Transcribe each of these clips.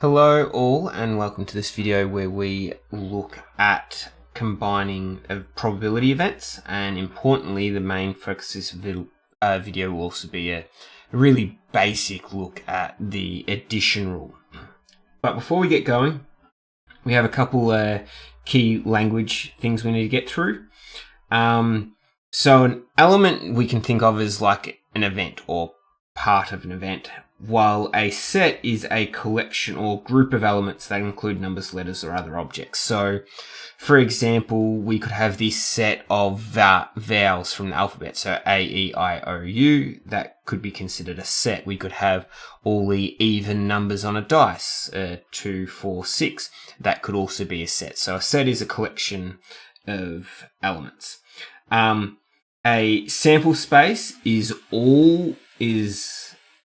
Hello all and welcome to this video where we look at combining probability events, and importantly the main focus of this video will also be a really basic look at the addition rule. But before we get going, we have a couple key language things we need to get through. So an element we can think of as like an event or part of an event, while a set is a collection or group of elements that include numbers, letters, or other objects. So, for example, we could have this set of vowels from the alphabet, so A, E, I, O, U. That could be considered a set. We could have all the even numbers on a dice, 2, 4, 6. That could also be a set. So a set is a collection of elements. A sample space is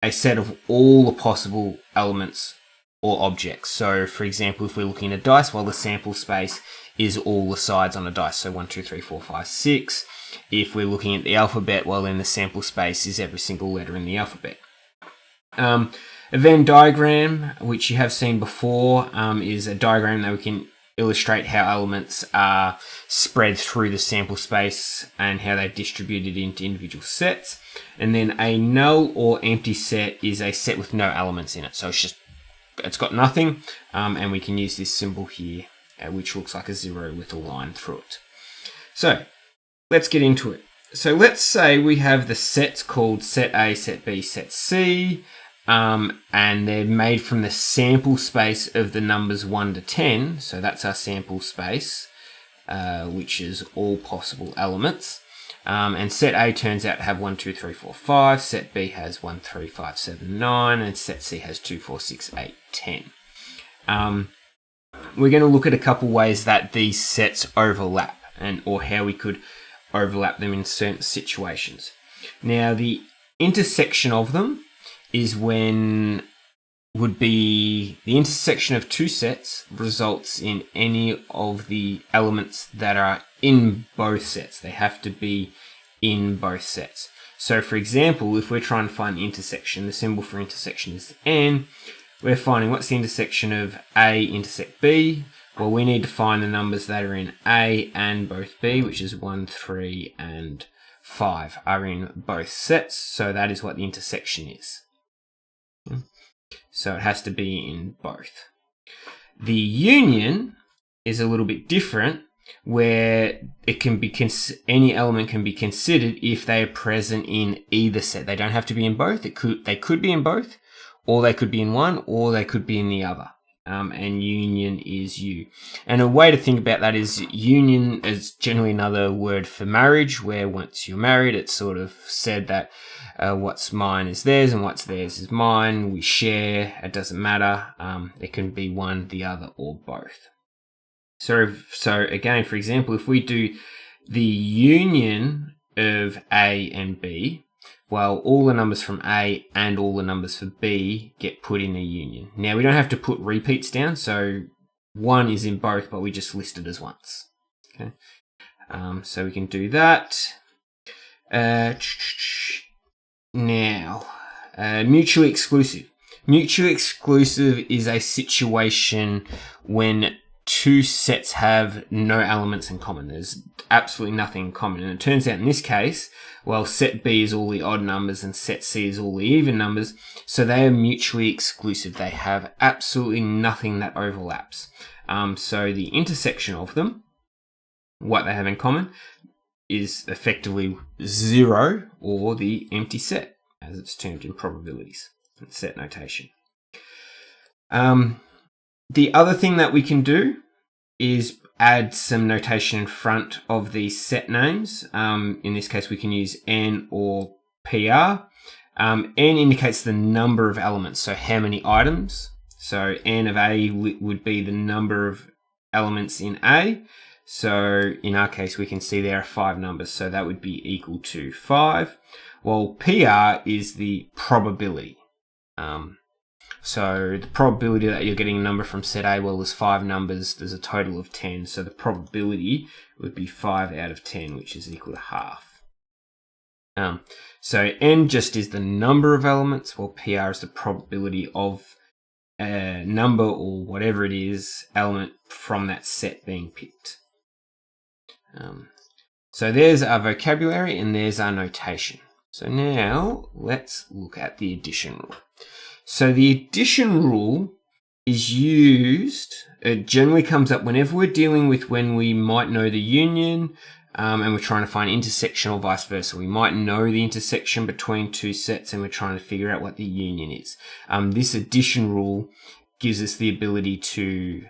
a set of all the possible elements or objects. So, for example, if we're looking at a dice, well, the sample space is all the sides on a dice. So 1, 2, 3, 4, 5, 6. If we're looking at the alphabet, well, then the sample space is every single letter in the alphabet. A Venn diagram, which you have seen before, is a diagram that we can illustrate how elements are spread through the sample space and how they're distributed into individual sets. And then a null or empty set is a set with no elements in it. So it's got nothing, and we can use this symbol here, which looks like a 0 with a line through it. So let's get into it. So let's say we have the sets called set A, set B, set C, and they're made from the sample space of the numbers 1 to 10. So that's our sample space, which is all possible elements. And set A turns out to have 1, 2, 3, 4, 5. Set B has 1, 3, 5, 7, 9. And set C has 2, 4, 6, 8, 10. We're going to look at a couple ways that these sets overlap, or how we could overlap them in certain situations. Now, the intersection of them is when the intersection of two sets results in any of the elements that are in both sets. They have to be in both sets. So, for example, if we're trying to find the intersection, the symbol for intersection is N. We're finding what's the intersection of A intersect B. Well, we need to find the numbers that are in A and both B, which is 1, 3, and 5 are in both sets. So that is what the intersection is. So it has to be in both. The union is a little bit different, where it can be any element can be considered if they are present in either set. They don't have to be in both. They could be in both, or they could be in one, or they could be in the other. And union is U. And a way to think about that is union is generally another word for marriage, where once you're married, it's sort of said that what's mine is theirs and what's theirs is mine. We share. It doesn't matter. It can be one, the other, or both. So again, for example, if we do the union of A and B, well, all the numbers from A and all the numbers for B get put in a union. Now, we don't have to put repeats down, so 1 is in both, but we just list it as once. Okay, so we can do that. Now, mutually exclusive. Mutually exclusive is a situation when two sets have no elements in common. There's absolutely nothing in common. And it turns out in this case, well, set B is all the odd numbers and set C is all the even numbers. So they are mutually exclusive. They have absolutely nothing that overlaps. So the intersection of them, what they have in common, is effectively 0, or the empty set, as it's termed in probabilities and set notation. The other thing that we can do is add some notation in front of these set names. In this case, we can use N or PR. N indicates the number of elements, so how many items. So N of A would be the number of elements in A. So in our case, we can see there are 5 numbers, so that would be equal to 5. Well, PR is the probability. So the probability that you're getting a number from set A, well, there's 5 numbers, there's a total of 10, so the probability would be 5 out of 10, which is equal to half. So N just is the number of elements, while PR is the probability of number or whatever it is element from that set being picked. So there's our vocabulary and there's our notation. So now let's look at the addition rule. So the addition rule is used, it generally comes up whenever we're dealing with when we might know the union and we're trying to find intersection or vice versa. We might know the intersection between two sets and we're trying to figure out what the union is. This addition rule gives us the ability to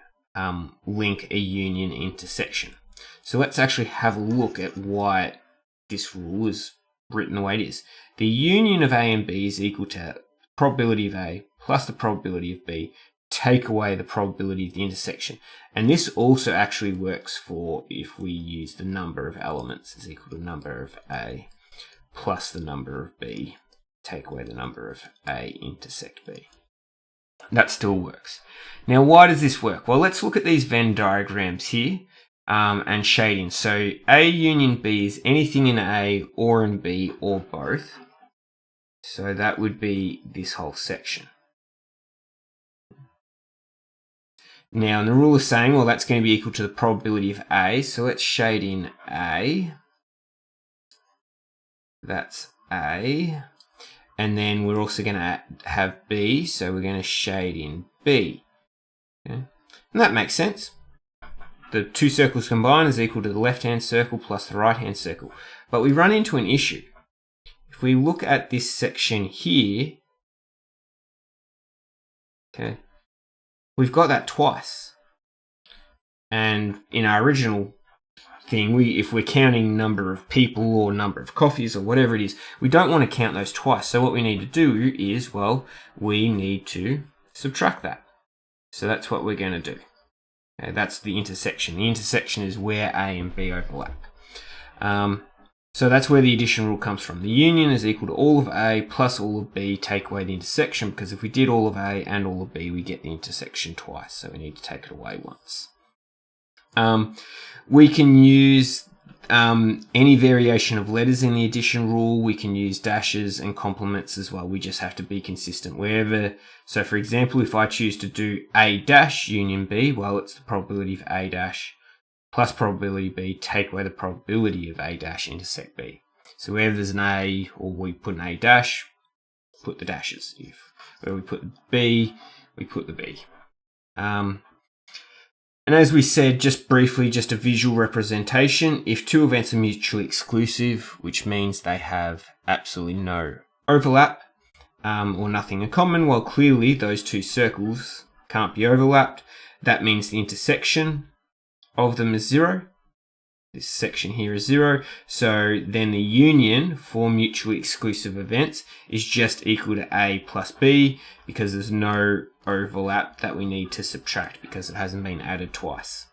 link a union intersection. So let's actually have a look at why this rule is written the way it is. The union of A and B is equal to probability of A plus the probability of B, take away the probability of the intersection. And this also actually works for if we use the number of elements is equal to the number of A plus the number of B, take away the number of A intersect B. That still works. Now, why does this work? Well, let's look at these Venn diagrams here and shading. So A union B is anything in A or in B or both. So that would be this whole section. Now, and the rule is saying, well, that's going to be equal to the probability of A. So let's shade in A. That's A. And then we're also going to have B. So we're going to shade in B. Okay. And that makes sense. The two circles combined is equal to the left-hand circle plus the right-hand circle. But we run into an issue. If we look at this section here, okay, we've got that twice. And in our original thing, if we're counting number of people or number of coffees or whatever it is, we don't want to count those twice. So what we need to do is, well, we need to subtract that. So that's what we're going to do. Okay, that's the intersection. The intersection is where A and B overlap. So that's where the addition rule comes from. The union is equal to all of A plus all of B, take away the intersection, because if we did all of A and all of B, we get the intersection twice, so we need to take it away once. We can use any variation of letters in the addition rule. We can use dashes and complements as well. We just have to be consistent wherever. So for example, if I choose to do A dash union B, well, it's the probability of A dash plus probability B, take away the probability of A dash intersect B. So wherever there's an A, or we put an A dash, put the dashes. Where we put B, we put the B. And as we said, just briefly, just a visual representation. If two events are mutually exclusive, which means they have absolutely no overlap or nothing in common, well, clearly those two circles can't be overlapped. That means the intersection of them is 0. This section here is 0. So then the union for mutually exclusive events is just equal to A plus B, because there's no overlap that we need to subtract because it hasn't been added twice.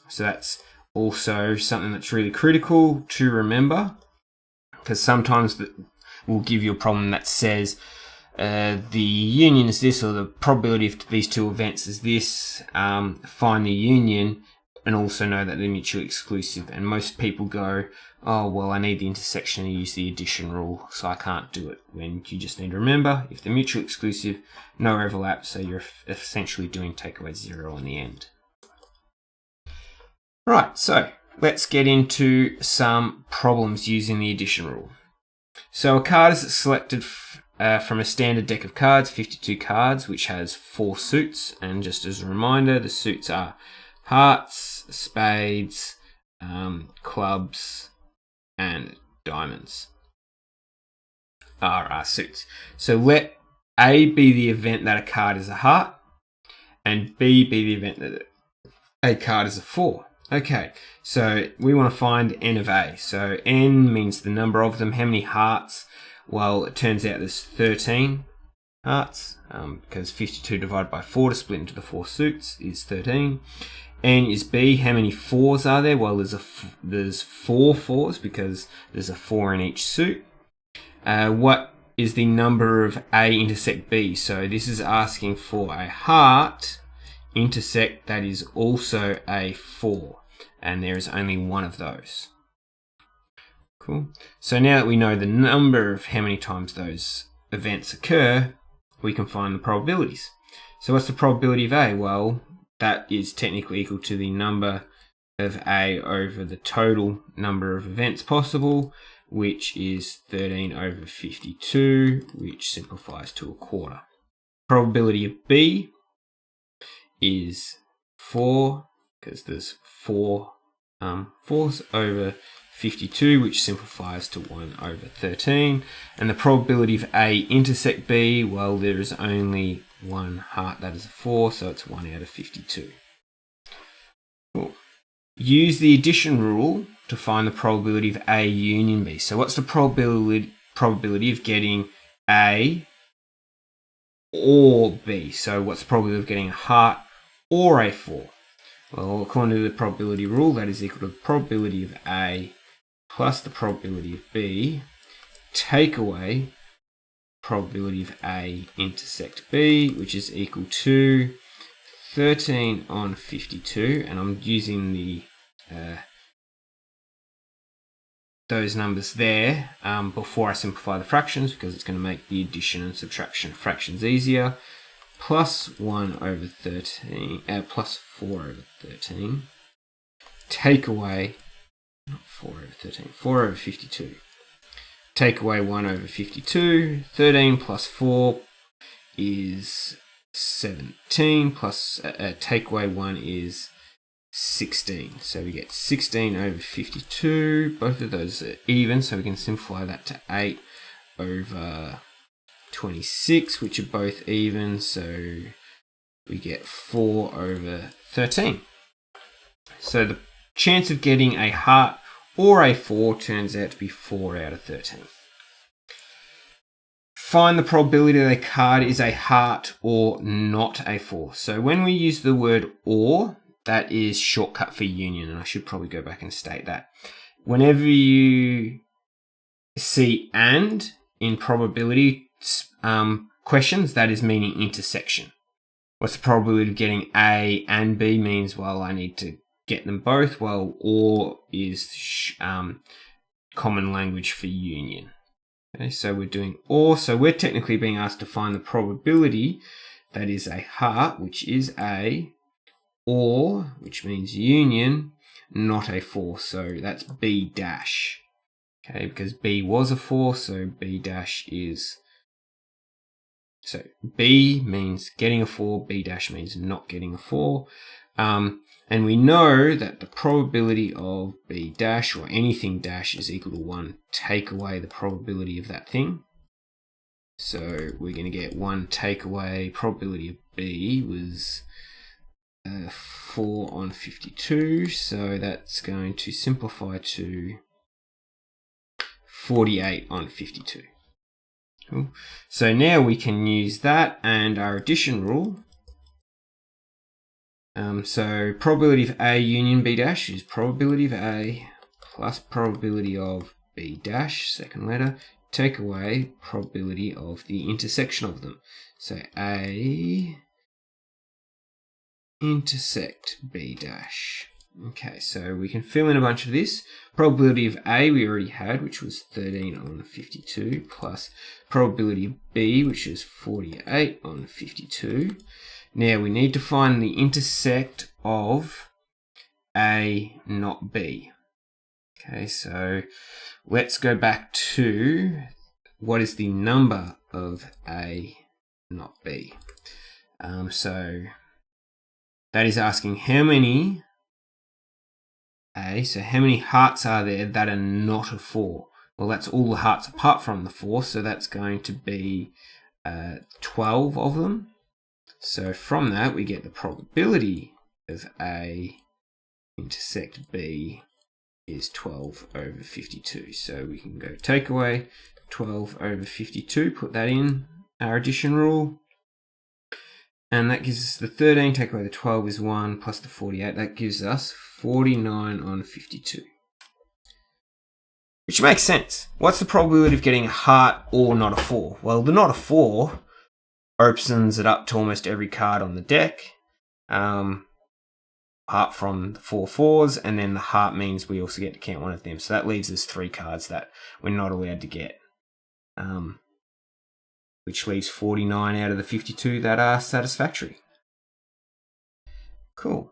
So that's also something that's really critical to remember, because sometimes we'll give you a problem that says the union is this, or the probability of these two events is this, find the union and also know that they're mutually exclusive. And most people go, oh, well, I need the intersection and use the addition rule, so I can't do it. When you just need to remember, if they're mutually exclusive, no overlap, so you're essentially doing take away 0 in the end. Right, so let's get into some problems using the addition rule. So a card is selected from a standard deck of cards, 52 cards, which has 4 suits. And just as a reminder, the suits are hearts, spades, clubs, and diamonds are our suits. So let A be the event that a card is a heart, and B be the event that a card is a 4. Okay, so we want to find N of A. So N means the number of them. How many hearts? Well, it turns out there's 13 hearts, because 52 divided by 4 to split into the 4 suits is 13. N is B. How many 4s are there? Well, there's 4 4s because there's a 4 in each suit. What is the number of A intersect B? So this is asking for a heart intersect that is also a 4, and there is only one of those. Cool. So now that we know the number of how many times those events occur, we can find the probabilities. So what's the probability of A? Well, that is technically equal to the number of A over the total number of events possible, which is 13 over 52, which simplifies to a quarter. Probability of B is 4, because there's 4 fourths over 52, which simplifies to 1 over 13. And the probability of A intersect B, well, there is only one heart, that is a 4, so it's 1 out of 52. Cool. Use the addition rule to find the probability of A union B. So what's the probability of getting A or B? So what's the probability of getting a heart or a 4? Well, according to the probability rule, that is equal to the probability of A plus the probability of B, take away probability of A intersect B, which is equal to 13 on 52, and I'm using the those numbers there before I simplify the fractions, because it's going to make the addition and subtraction of fractions easier, plus 1 over 13, plus 4 over 13, take away, not 4 over 13, 4 over 52, take away 1 over 52, 13 plus 4 is 17, plus take away 1 is 16. So we get 16 over 52. Both of those are even, so we can simplify that to 8 over 26, which are both even. So we get 4 over 13. So the chance of getting a heart or a 4 turns out to be 4 out of 13. Find the probability that a card is a heart or not a 4. So when we use the word or, that is shortcut for union, and I should probably go back and state that. Whenever you see and in probability questions, that is meaning intersection. What's the probability of getting A and B means, well, I need to get them both. Well, or is common language for union. Okay, so we're doing or, so we're technically being asked to find the probability that is a heart, which is A, or, which means union, not a 4, so that's B dash. Okay, because B was a 4, so B dash is, so B means getting a 4, B dash means not getting a 4. And we know that the probability of B dash or anything dash is equal to 1. Take away the probability of that thing. So we're going to get 1 take away probability of B was 4 on 52, so that's going to simplify to 48 on 52. Cool. So now we can use that and our addition rule. So probability of A union B dash is probability of A plus probability of B dash, second letter, take away probability of the intersection of them. So A intersect B dash. Okay, so we can fill in a bunch of this. Probability of A we already had, which was 13 on 52, plus probability of B, which is 48 on 52. Now we need to find the intersect of A not B. Okay, so let's go back to what is the number of A not B. So that is asking how many A, so how many hearts are there that are not a 4? Well, that's all the hearts apart from the 4, so that's going to be 12 of them. So from that, we get the probability of A intersect B is 12 over 52. So we can go take away 12 over 52, put that in our addition rule. And that gives us the 13, take away the 12 is 1, plus the 48. That gives us 49 on 52. Which makes sense. What's the probability of getting a heart or not a 4? Well, the not a 4 opens it up to almost every card on the deck, apart from the 4 4s, and then the heart means we also get to count one of them. So that leaves us 3 cards that we're not allowed to get. which leaves 49 out of the 52 that are satisfactory. Cool.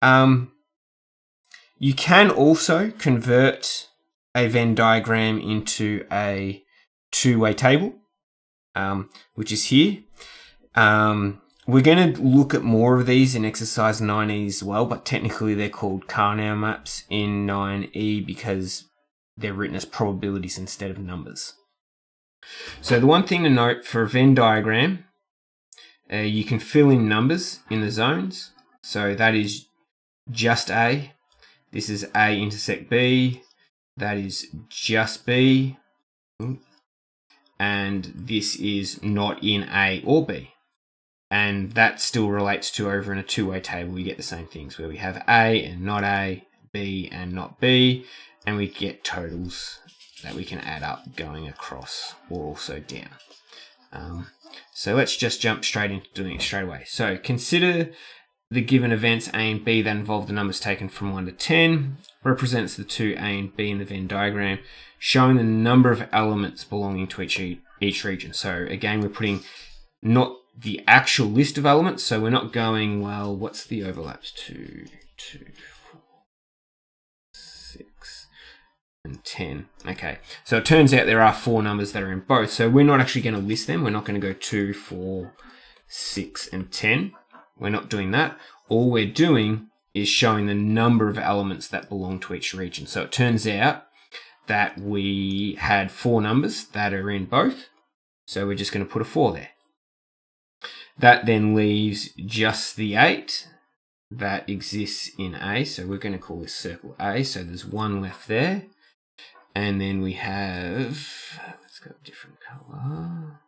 You can also convert a Venn diagram into a two-way table, which is here. We're going to look at more of these in exercise 9E as well, but technically they're called Carnot maps in 9E because they're written as probabilities instead of numbers. So the one thing to note for a Venn diagram, you can fill in numbers in the zones. So that is just A. This is A intersect B. That is just B. And this is not in A or B. And that still relates to over in a two-way table. We get the same things where we have A and not A, B and not B, and we get totals that we can add up going across or also down. So let's just jump straight into doing it straight away. So consider the given events A and B that involve the numbers taken from 1 to 10, represents the two A and B in the Venn diagram, showing the number of elements belonging to each region. So again, we're putting not the actual list of elements, so we're not going, well, what's the overlaps? 2, 4, 6, and 10. Okay, so it turns out there are 4 numbers that are in both, so we're not actually going to list them. We're not going to go 2, 4, 6, and 10. We're not doing that. All we're doing is showing the number of elements that belong to each region. So it turns out that we had 4 numbers that are in both, so we're just going to put a 4 there. That then leaves just the 8 that exists in A, so we're going to call this circle A, so there's 1 left there. And then we have, let's go a different colour.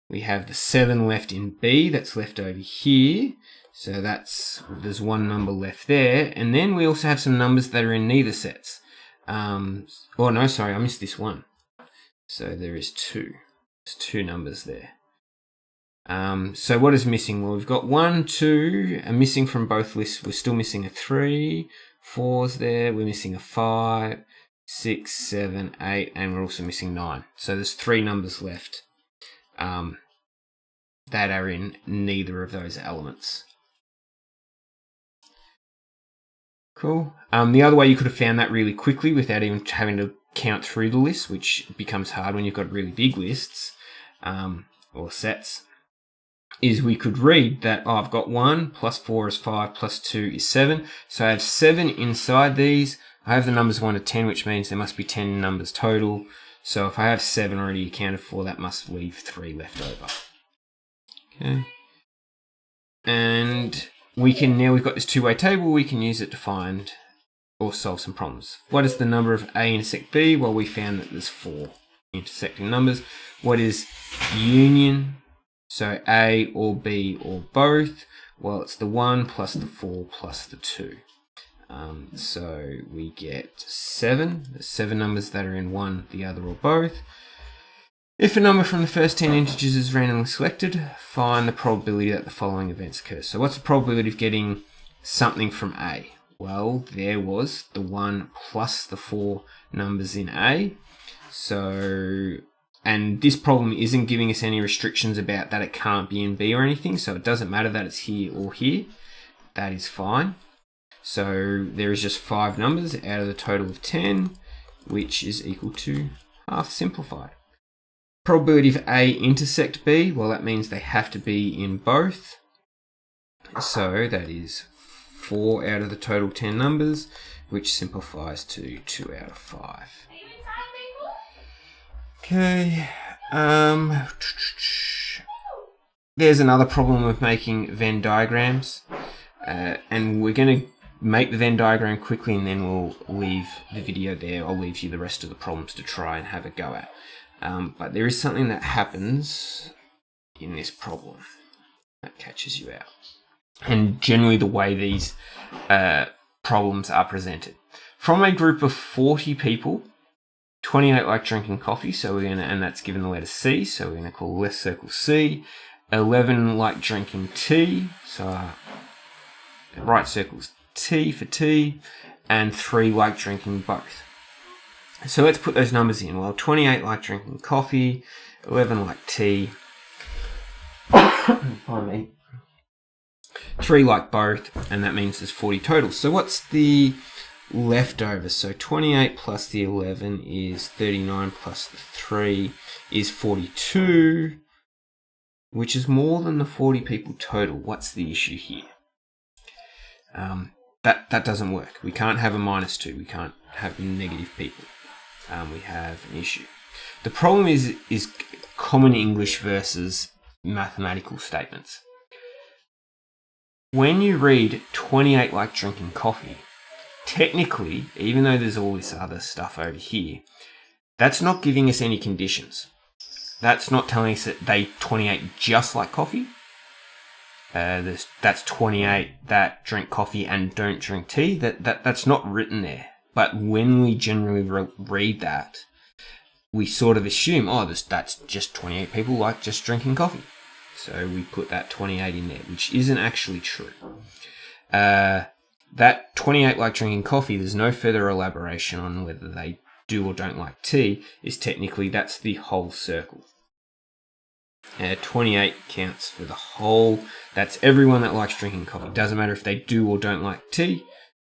We have the 7 left in B that's left over here. So there's 1 number left there. And then we also have some numbers that are in neither sets. Oh no, sorry, I missed this one. So there is 2. There's 2 numbers there. So what is missing? Well, we've got 1, 2, and missing from both lists. We're still missing a 3, 4's there. We're missing a 5, 6, 7, 8, and we're also missing 9. So there's 3 numbers left that are in neither of those elements. Cool. The other way you could have found that really quickly without even having to count through the list, which becomes hard when you've got really big lists or sets, is we could read that, oh, I've got 1 plus 4 is 5 plus 2 is 7. So I have 7 inside these. I have the numbers 1 to 10, which means there must be 10 numbers total. So if I have 7 already accounted for, that must leave 3 left over. Okay. And now we've got this two-way table, we can use it to find or solve some problems. What is the number of A intersect B? Well, we found that there's 4 intersecting numbers. What is union? So A or B or both? Well, it's the 1 plus the 4 plus the 2. So we get 7. There's 7 numbers that are in one, the other, or both. If a number from the first 10 integers is randomly selected, find the probability that the following events occur. So what's the probability of getting something from A? Well, there was the 1 plus the 4 numbers in A. And this problem isn't giving us any restrictions about that it can't be in B or anything, so it doesn't matter that it's here or here. That is fine. So there is just 5 numbers out of the total of 10, which is equal to half simplified. Probability of A intersect B, well, that means they have to be in both. So that is 4 out of the total 10 numbers, which simplifies to 2 out of 5. Okay, there's another problem with making Venn diagrams, and we're going to make the Venn diagram quickly and then we'll leave the video there. I'll leave you the rest of the problems to try and have a go at. But there is something that happens in this problem that catches you out. And generally the way these problems are presented. From a group of 40 people, 28 like drinking coffee, so we're gonna, and that's given the letter C, so we're gonna call left circle C. 11 like drinking tea, so right circle's T for tea, and 3 like drinking both. So let's put those numbers in. Well, 28 like drinking coffee, 11 like T, pardon me, 3 like both, and that means there's 40 total. So what's the leftover? So 28 plus the 11 is 39 plus the 3 is 42, which is more than the 40 people total. What's the issue here? That doesn't work. We can't have a -2. We can't have negative people. We have an issue. The problem is common English versus mathematical statements. When you read 28 like drinking coffee, technically, even though there's all this other stuff over here, that's not giving us any conditions. That's not telling us that they 28 just like coffee. That's 28 that drink coffee and don't drink tea. That's not written there. But when we generally read that, we sort of assume, that's just 28 people like just drinking coffee. So we put that 28 in there, which isn't actually true. That 28 like drinking coffee, there's no further elaboration on whether they do or don't like tea, is technically that's the whole circle. 28 counts for the whole, that's everyone that likes drinking coffee. Doesn't matter if they do or don't like tea,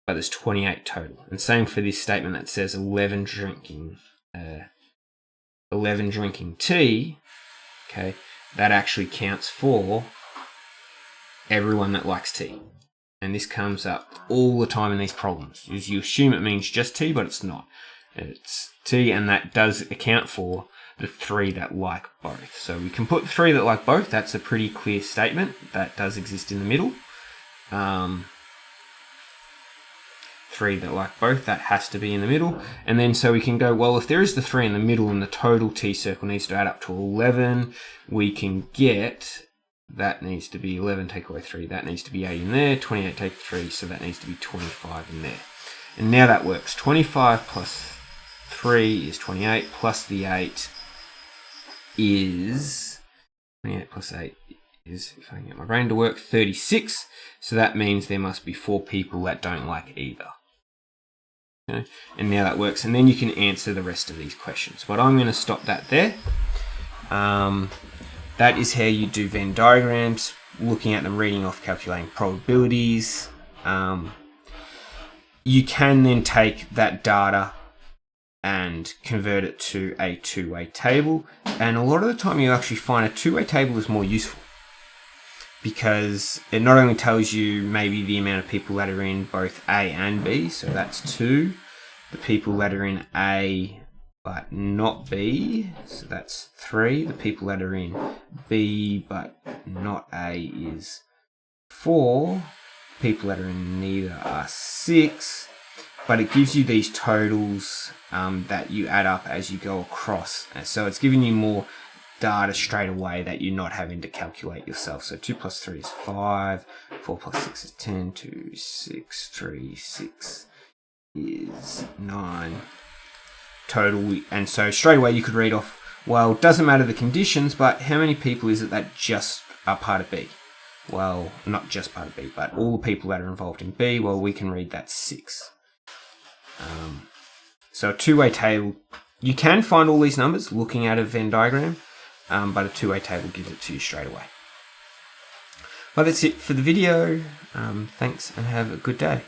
but there's 28 total. And same for this statement that says 11 drinking tea, okay, that actually counts for everyone that likes tea. And this comes up all the time in these problems. You assume it means just tea, but it's not. It's tea, and that does account for the 3 that like both. So we can put 3 that like both. That's a pretty clear statement. That does exist in the middle. 3 that like both, that has to be in the middle. And then so we can go, well, if there is the 3 in the middle and the total T circle needs to add up to 11, we can get, that needs to be 11 take away 3, that needs to be 8 in there, 28 take 3, so that needs to be 25 in there. And now that works. 25 plus 3 is 28, plus the 8 is, 28 plus 8 is, if I can get my brain to work, 36. So that means there must be 4 people that don't like either. Okay. And now that works. And then you can answer the rest of these questions. But I'm going to stop that there. That is how you do Venn diagrams, looking at them, reading off, calculating probabilities. You can then take that data and convert it to a two-way table. And a lot of the time you actually find a two-way table is more useful because it not only tells you maybe the amount of people that are in both A and B, so that's 2. The people that are in A but not B, so that's 3. The people that are in B but not A is 4. People that are in neither are 6. But it gives you these totals that you add up as you go across. So it's giving you more data straight away that you're not having to calculate yourself. So 2 plus 3 is 5, 4 plus 6 is 10, 2, 6, 3, 6 is 9 total. And so straight away you could read off, well, it doesn't matter the conditions, but how many people is it that just are part of B? Well, not just part of B, but all the people that are involved in B, well, we can read that 6. So a two-way table, you can find all these numbers looking at a Venn diagram, but a two-way table gives it to you straight away. Well, that's it for the video. Thanks and have a good day.